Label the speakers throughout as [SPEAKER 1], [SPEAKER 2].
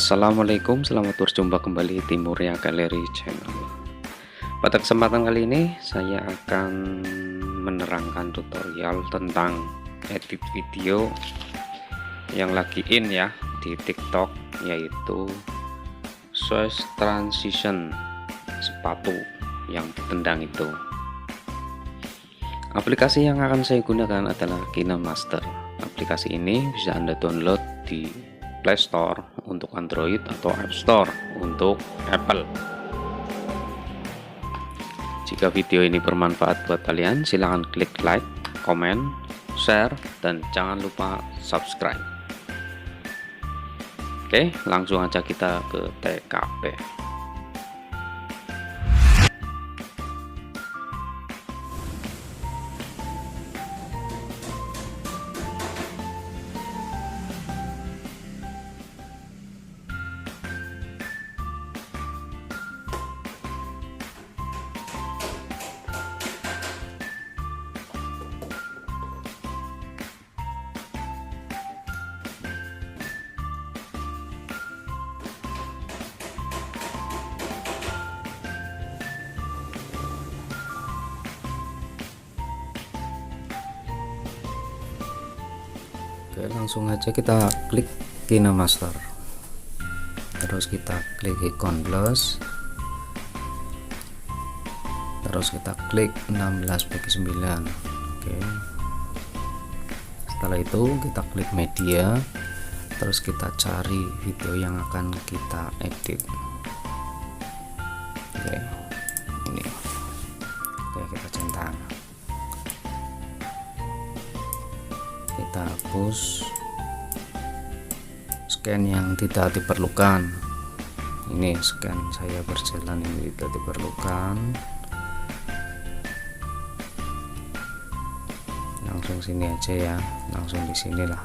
[SPEAKER 1] Assalamualaikum, selamat berjumpa kembali di Muria Galeri Channel. Pada kesempatan kali ini saya akan menerangkan tutorial tentang edit video yang lagi in ya di TikTok, yaitu swish transition sepatu yang ditendang itu. Aplikasi yang akan saya gunakan adalah KineMaster. Aplikasi ini bisa Anda download di Play Store untuk Android atau App Store untuk Apple. Jika video ini bermanfaat buat kalian, silahkan klik like, komen, share, dan jangan lupa subscribe. Oke, langsung aja kita ke TKP. Oke, langsung aja kita klik KineMaster, terus kita klik ikon plus, terus kita klik 16:9. Oke, setelah itu kita klik media, terus kita cari video yang akan kita edit. Oke, ini. Oke, kita centang, kita hapus scan yang tidak diperlukan. Ini scan saya berjalan ini tidak diperlukan, langsung sini aja ya, langsung di sinilah.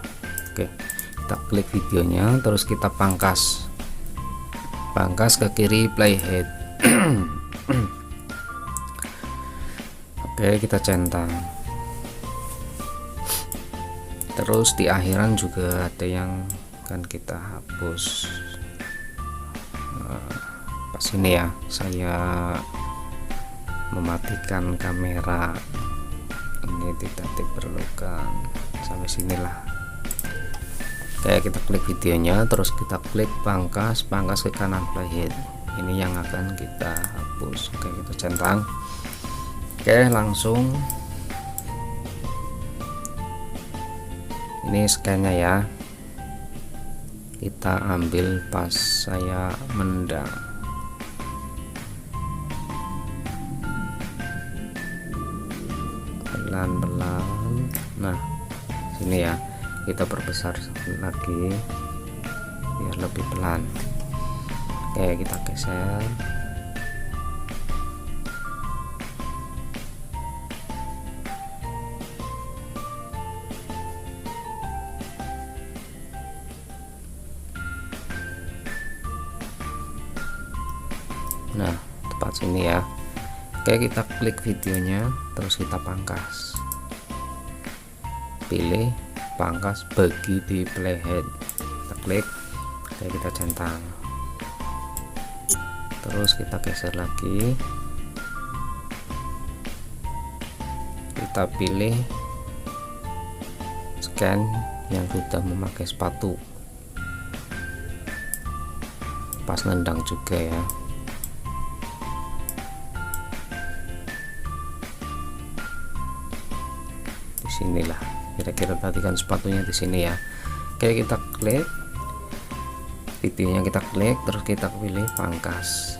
[SPEAKER 1] Oke, kita klik videonya, terus kita pangkas ke kiri playhead. Oke, kita centang. Terus di akhiran juga ada yang akan kita hapus. Pas ini ya, saya mematikan kamera, ini tidak diperlukan, sampai sinilah. Kayak kita klik videonya, terus kita klik pangkas ke kanan playhead, ini yang akan kita hapus. Oke, kita centang. Oke, langsung ini scan-nya ya, kita ambil pas saya mendang. Pelan-pelan, nah sini ya, kita perbesar lagi biar lebih pelan. Oke, kita geser. Nah, tepat sini ya. Oke, kita klik videonya, terus kita pangkas, pilih pangkas bagi di playhead, kita klik. Oke, kita centang, terus kita geser lagi, kita pilih scan yang sudah memakai sepatu, pas nendang juga ya. Inilah kira-kira, perhatikan sepatunya di sini ya. Oke, kita klik videonya, kita klik, terus kita pilih pangkas,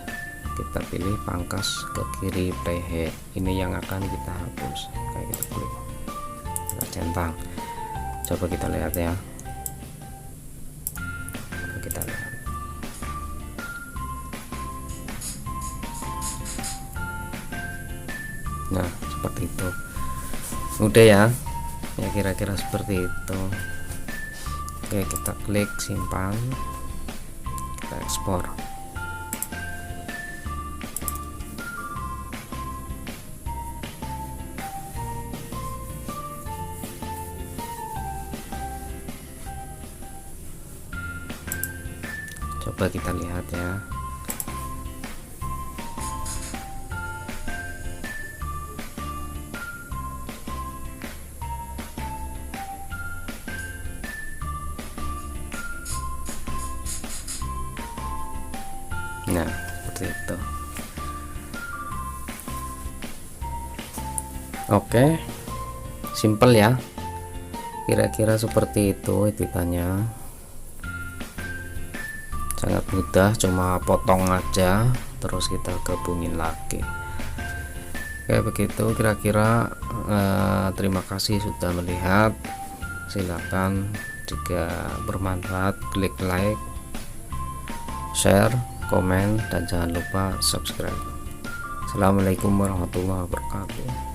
[SPEAKER 1] kita pilih pangkas ke kiri playhead, ini yang akan kita hapus. Oke, kita klik, kita centang, coba kita lihat ya. Coba kita lihat. Nah, seperti itu, udah ya, kira-kira seperti itu. Oke, kita klik simpan, kita ekspor. coba coba kita lihat ya. Nah, seperti itu. Oke, simple ya, kira-kira seperti itu editannya. Sangat mudah, cuma potong aja terus kita gabungin lagi. Oke, begitu kira-kira. Terima kasih sudah melihat. Silakan jika bermanfaat klik like, share, komen, dan jangan lupa subscribe. Assalamualaikum warahmatullahi wabarakatuh.